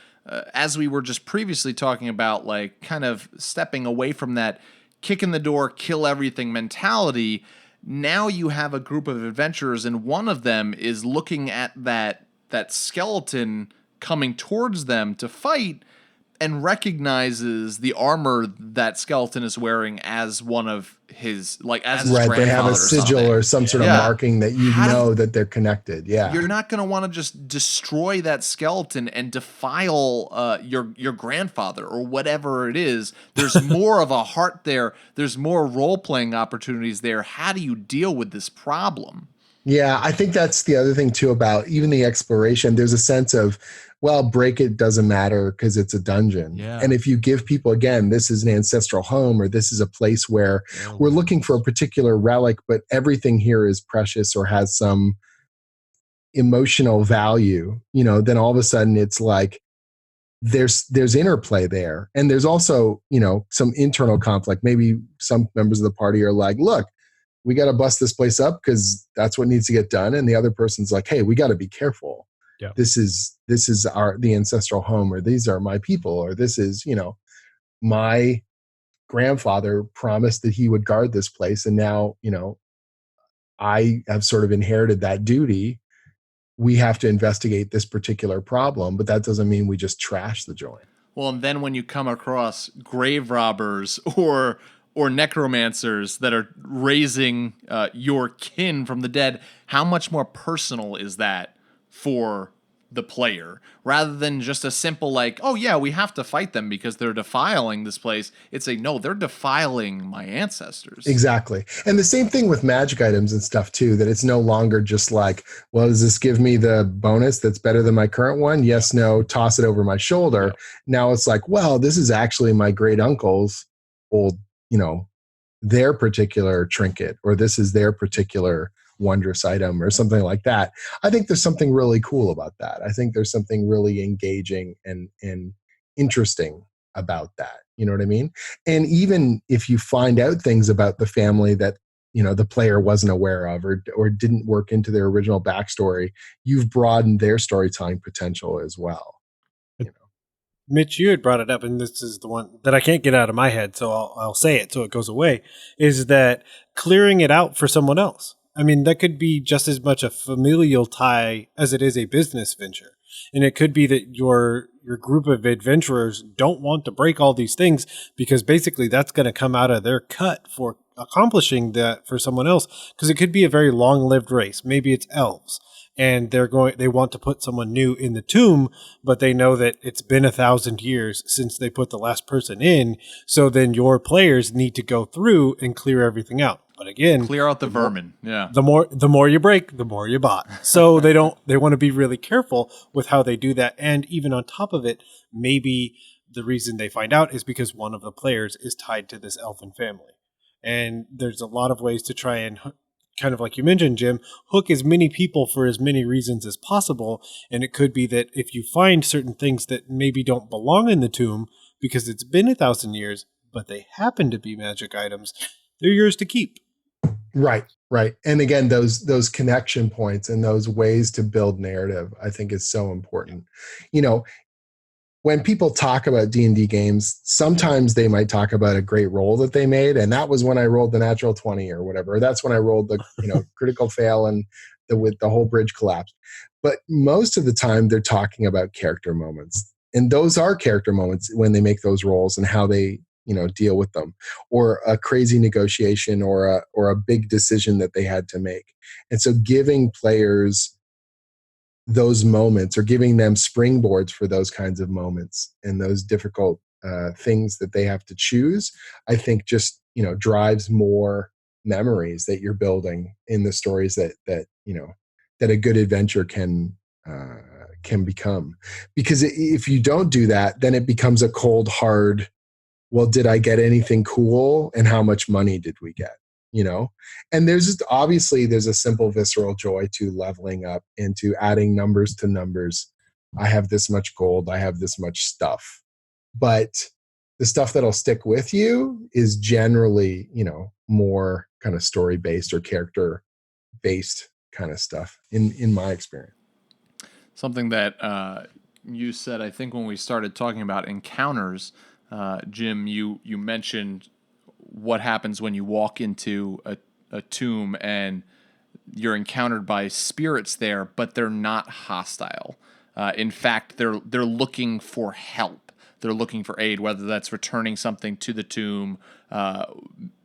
as we were just previously talking about, like kind of stepping away from that kick in the door, kill everything mentality. Now you have a group of adventurers, and one of them is looking at that skeleton coming towards them to fight, and recognizes the armor that skeleton is wearing as one of his, like as his grandfather. They have a sigil or some sort of marking that that they're connected. Yeah, you're not going to want to just destroy that skeleton and defile your grandfather or whatever it is. There's more of a heart there. There's more role playing opportunities there. How do you deal with this problem? Yeah, I think that's the other thing too about even the exploration. There's a sense of, well, break it doesn't matter because it's a dungeon. Yeah. And if you give people, again, this is an ancestral home, or this is a place where we're looking for a particular relic, but everything here is precious or has some emotional value, then all of a sudden it's like there's interplay there. And there's also, some internal conflict. Maybe some members of the party are like, look, we got to bust this place up because that's what needs to get done. And the other person's like, hey, we got to be careful. Yeah. This is the ancestral home, or these are my people, or this is, my grandfather promised that he would guard this place. And now, I have sort of inherited that duty. We have to investigate this particular problem, but that doesn't mean we just trash the joint. Well, and then when you come across grave robbers or necromancers that are raising your kin from the dead, how much more personal is that for the player, rather than just a simple like, oh yeah, we have to fight them because they're defiling this place? It's a, no, they're defiling my ancestors. Exactly. And the same thing with magic items and stuff too, that it's no longer just like, well, does this give me the bonus that's better than my current one? Yes, no, toss it over my shoulder. Yeah. Now it's like, well, this is actually my great uncle's old, their particular trinket, or this is their particular wondrous item or something like that. I think there's something really cool about that. I think there's something really engaging and interesting about that. You know what I mean? And even if you find out things about the family that, the player wasn't aware of or didn't work into their original backstory, you've broadened their storytelling potential as well. Mitch, you had brought it up, and this is the one that I can't get out of my head, so I'll say it so it goes away, is that clearing it out for someone else. I mean, that could be just as much a familial tie as it is a business venture. And it could be that your group of adventurers don't want to break all these things because basically that's going to come out of their cut for accomplishing that for someone else. Because it could be a very long-lived race. Maybe it's elves. And they want to put someone new in the tomb, but they know that it's been 1,000 years since they put the last person in. So then your players need to go through and clear everything out. But again, clear out the vermin. Yeah. The more you break, the more you bought. So they want to be really careful with how they do that. And even on top of it, maybe the reason they find out is because one of the players is tied to this elfin family. And there's a lot of ways to try and, kind of like you mentioned, Jim, hook as many people for as many reasons as possible. And it could be that if you find certain things that maybe don't belong in the tomb because it's been 1,000 years, but they happen to be magic items, they're yours to keep. Right. And again, those connection points and those ways to build narrative, I think is so important. When people talk about D&D games, sometimes they might talk about a great roll that they made, and that was when I rolled the natural 20 or whatever. Or that's when I rolled the critical fail and the whole bridge collapsed. But most of the time they're talking about character moments. And those are character moments when they make those roles and how they, deal with them, or a crazy negotiation or a big decision that they had to make. And so giving players those moments, or giving them springboards for those kinds of moments and those difficult things that they have to choose, I think just, drives more memories that you're building in the stories that a good adventure can become. Because if you don't do that, then it becomes a cold, hard, well, did I get anything cool, and how much money did we get? And there's a simple visceral joy to leveling up and to adding numbers to numbers. I have this much gold, I have this much stuff. But the stuff that'll stick with you is generally, more kind of story based or character based kind of stuff in my experience. Something that you said, I think, when we started talking about encounters, Jim, you mentioned what happens when you walk into a tomb and you're encountered by spirits there, but they're not hostile. In fact, they're looking for help. They're looking for aid, whether that's returning something to the tomb,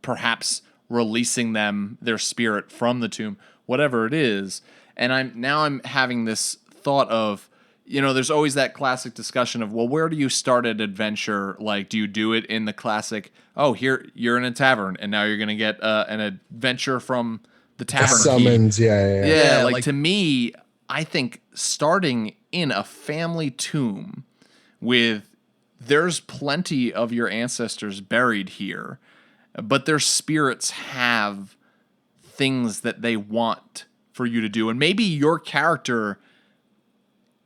perhaps releasing their spirit from the tomb, whatever it is. And I'm having this thought of, there's always that classic discussion of, well, where do you start an adventure? Like, do you do it in the classic, oh, here, you're in a tavern, and now you're going to get an adventure from the tavern summons, keep. Yeah. Like, to me, I think starting in a family tomb there's plenty of your ancestors buried here, but their spirits have things that they want for you to do. And maybe your character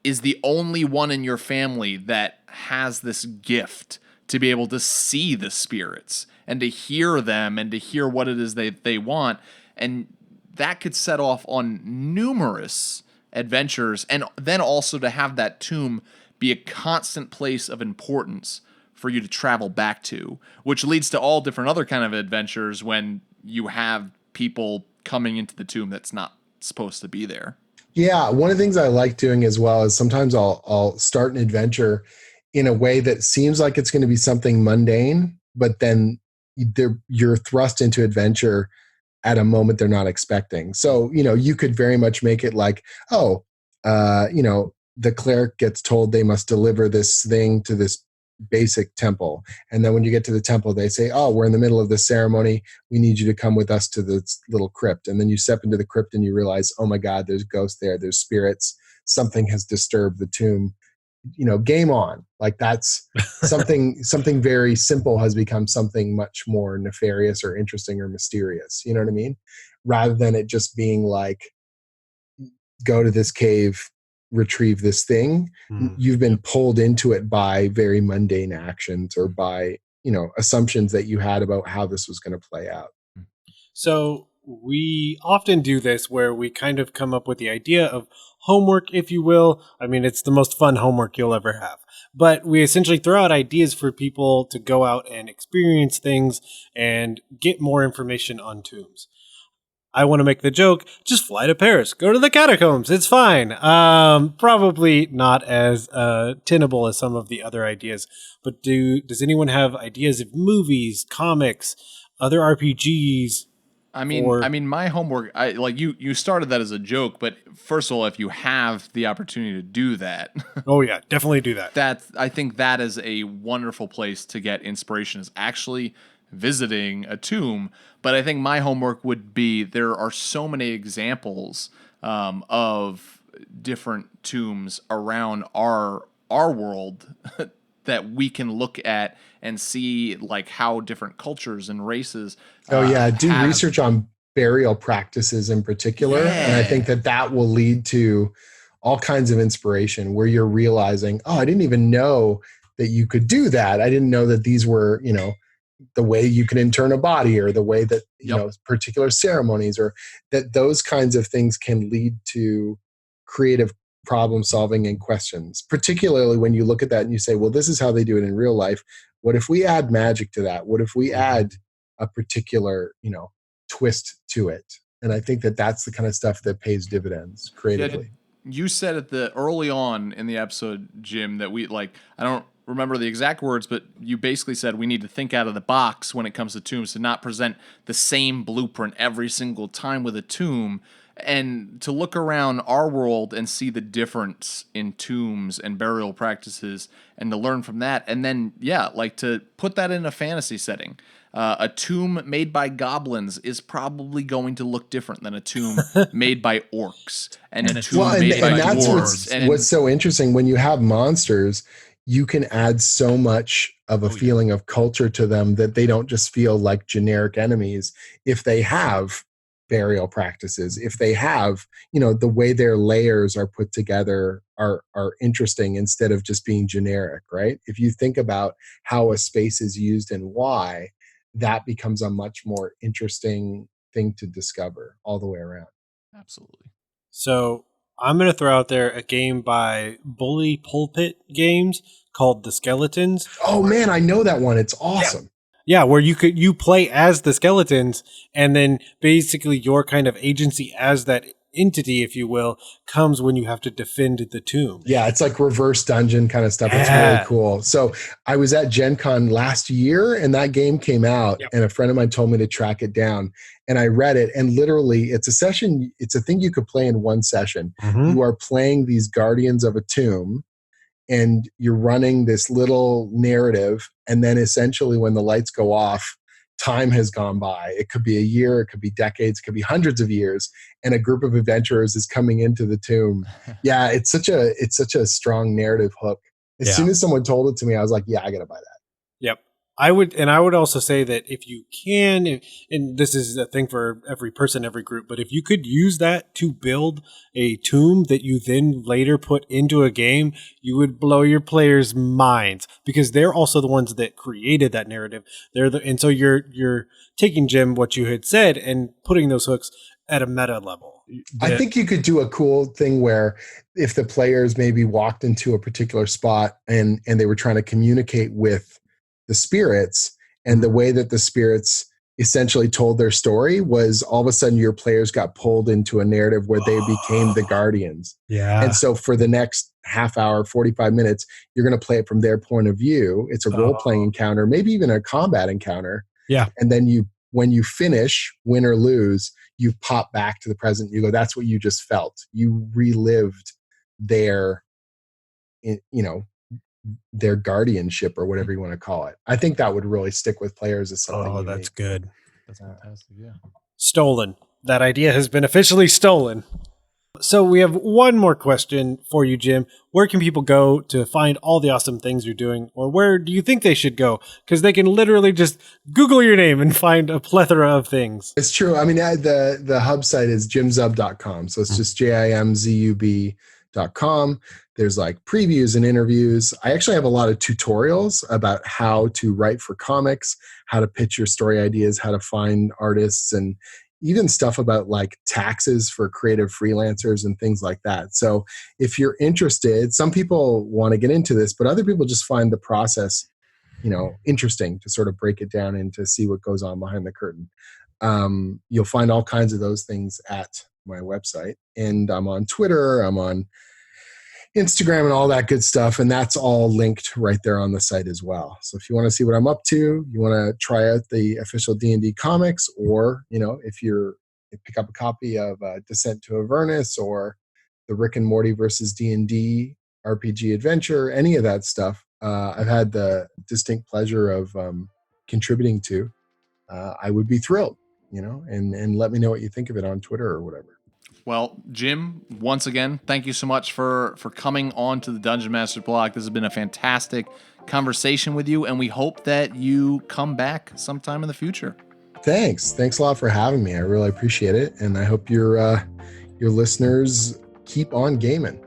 is the only one in your family that has this gift to be able to see the spirits and to hear them and to hear what it is they want. And that could set off on numerous adventures. And then also to have that tomb be a constant place of importance for you to travel back to, which leads to all different other kind of adventures when you have people coming into the tomb that's not supposed to be there. Yeah, one of the things I like doing as well is sometimes I'll start an adventure in a way that seems like it's going to be something mundane, but then you're thrust into adventure at a moment they're not expecting. So, you could very much make it like, the cleric gets told they must deliver this thing to this basic temple. And then when you get to the temple, they say, oh, we're in the middle of this ceremony. We need you to come with us to this little crypt. And then you step into the crypt and you realize, oh my God, there's ghosts there. There's spirits. Something has disturbed the tomb. Game on. Like, that's something very simple has become something much more nefarious or interesting or mysterious. You know what I mean? Rather than it just being like, go to this cave, retrieve this thing. You've been pulled into it by very mundane actions or by assumptions that you had about how this was going to play out. So we often do this where we kind of come up with the idea of homework, if you will. I mean, it's the most fun homework you'll ever have, but we essentially throw out ideas for people to go out and experience things and get more information on tombs. I want to make the joke, just fly to Paris, go to the catacombs, it's fine. Probably not as tenable as some of the other ideas, but does anyone have ideas of movies, comics, other RPGs? I mean, my homework, you started that as a joke, but first of all, if you have the opportunity to do that. Oh yeah, definitely do that. I think that is a wonderful place to get inspiration, is actually visiting a tomb. But I think my homework would be, there are so many examples of different tombs around our world that we can look at and see, like, how different cultures and races do research on burial practices in particular. Yeah. And I think that will lead to all kinds of inspiration where you're realizing, oh, I didn't even know that you could do that. I didn't know that these were, the way you can intern a body, or the way that particular ceremonies, or that those kinds of things can lead to creative problem solving and questions, particularly when you look at that and you say, well, this is how they do it in real life. What if we add magic to that? What if we add a particular twist to it? And I think that that's the kind of stuff that pays dividends creatively. you said at the early on in the episode, Jim, that we like, I don't remember the exact words, but you basically said we need to think out of the box when it comes to tombs, to not present the same blueprint every single time with a tomb, and to look around our world and see the difference in tombs and burial practices and to learn from that. And then, like to put that in a fantasy setting. A tomb made by goblins is probably going to look different than a tomb made by orcs, and a tomb made by that's dwarves. what's so interesting. When you have monsters, you can add so much of a feeling of culture to them that they don't just feel like generic enemies. If they have burial practices, if they have, the way their layers are put together are interesting instead of just being generic, right? If you think about how a space is used and why, that becomes a much more interesting thing to discover all the way around. Absolutely. So I'm going to throw out there a game by Bully Pulpit Games called The Skeletons. Oh man, I know that one. It's awesome. Yeah, where you play as the skeletons, and then basically your kind of agency as that entity, if you will, comes when you have to defend the tomb. Yeah, it's like reverse dungeon kind of stuff. It's really cool. So I was at Gen Con last year and that game came out, and a friend of mine told me to track it down, and I read it, and literally it's a thing you could play in one session. Mm-hmm. You are playing these guardians of a tomb, and you're running this little narrative, and then essentially when the lights go off, time has gone by. It could be a year, it could be decades, it could be hundreds of years, and a group of adventurers is coming into the tomb. Yeah, it's such a strong narrative hook. As soon as someone told it to me, I was like, yeah, I gotta buy that. Yep. I would also say that if you can, and this is a thing for every person, every group, but if you could use that to build a tomb that you then later put into a game, you would blow your players' minds, because they're also the ones that created that narrative. And so you're taking, Jim, what you had said and putting those hooks at a meta level. I think you could do a cool thing where if the players maybe walked into a particular spot and they were trying to communicate with the spirits, and the way that the spirits essentially told their story was all of a sudden your players got pulled into a narrative where they became the guardians. Yeah. And so for the next half hour, 45 minutes, you're going to play it from their point of view. It's a role-playing encounter, maybe even a combat encounter. Yeah. And then when you finish, win or lose, you pop back to the present. You go, that's what you just felt. You relived their guardianship or whatever you want to call it. I think that would really stick with players as something unique. That's good. That's fantastic, yeah. Stolen. That idea has been officially stolen. So we have one more question for you, Jim. Where can people go to find all the awesome things you're doing, or where do you think they should go? Because they can literally just Google your name and find a plethora of things. It's true. I mean, the hub site is jimzub.com. So it's just JIMZUB.com. There's like previews and interviews. I actually have a lot of tutorials about how to write for comics, how to pitch your story ideas, how to find artists, and even stuff about like taxes for creative freelancers and things like that. So if you're interested, some people want to get into this, but other people just find the process, interesting to sort of break it down and to see what goes on behind the curtain. You'll find all kinds of those things at my website, and I'm on Twitter, I'm on Instagram and all that good stuff, and that's all linked right there on the site as well. So if you want to see what I'm up to, you want to try out the official D&D comics, or if you pick up a copy of Descent to Avernus or the Rick and Morty versus D&D RPG adventure, any of that stuff, I've had the distinct pleasure of contributing to. I would be thrilled, and let me know what you think of it on Twitter or whatever. Well, Jim, once again, thank you so much for coming on to the Dungeon Master Block. This has been a fantastic conversation with you, and we hope that you come back sometime in the future. Thanks a lot for having me. I really appreciate it, and I hope your listeners keep on gaming.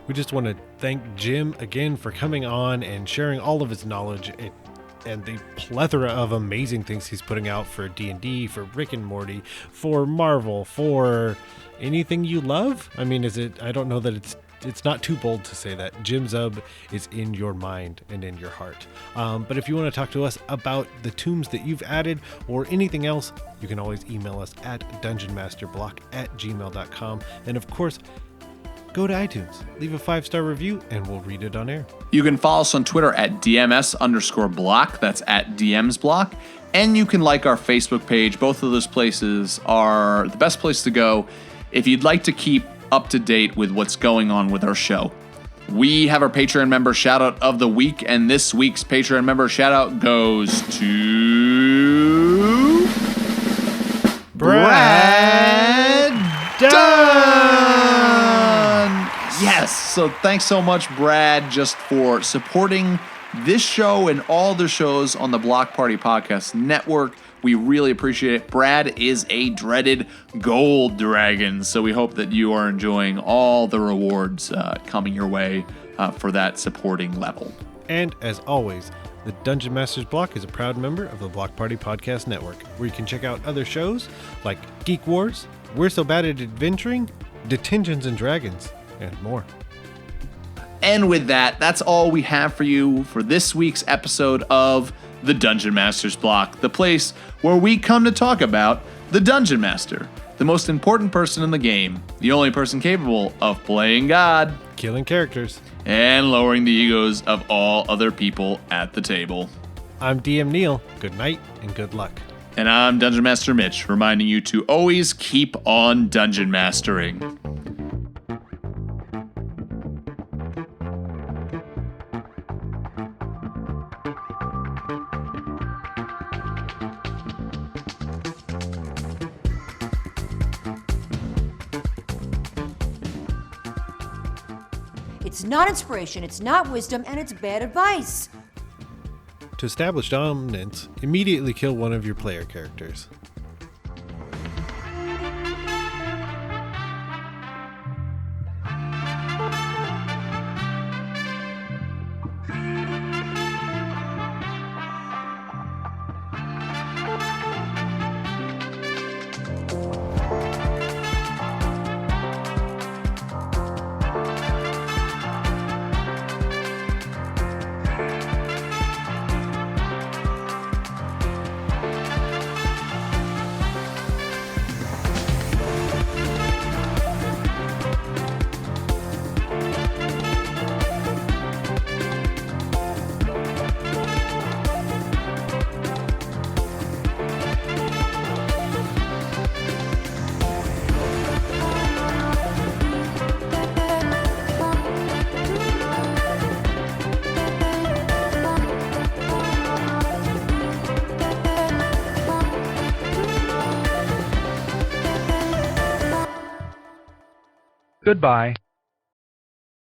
We just want to thank Jim again for coming on and sharing all of his knowledge and the plethora of amazing things he's putting out for D&D, for Rick and Morty, for Marvel, for anything you love. I mean, I don't know that it's not too bold to say that. Jim Zub is in your mind and in your heart. But if you want to talk to us about the tombs that you've added or anything else, you can always email us at dungeonmasterblock@gmail.com. And of course, go to iTunes, leave a 5-star review, and we'll read it on air. You can follow us on Twitter at DMS_block. That's at DMsBlock. And you can like our Facebook page. Both of those places are the best place to go if you'd like to keep up to date with what's going on with our show. We have our Patreon member shout out of the week, and this week's Patreon member shout out goes to Brad Dunn. Yes, so thanks so much, Brad, just for supporting this show and all the shows on the Block Party Podcast Network. We really appreciate it. Brad is a dreaded gold dragon, so we hope that you are enjoying all the rewards coming your way for that supporting level. And as always, the Dungeon Masters Block is a proud member of the Block Party Podcast Network, where you can check out other shows like Geek Wars, We're So Bad at Adventuring, Detentions and Dragons, and more. And with that, that's all we have for you for this week's episode of the Dungeon Master's Block, the place where we come to talk about the Dungeon Master, the most important person in the game, the only person capable of playing God, killing characters, and lowering the egos of all other people at the table. I'm DM Neal. Good night and good luck. And I'm Dungeon Master Mitch, reminding you to always keep on dungeon mastering. It's not inspiration, it's not wisdom, and it's bad advice. To establish dominance, immediately kill one of your player characters. Goodbye.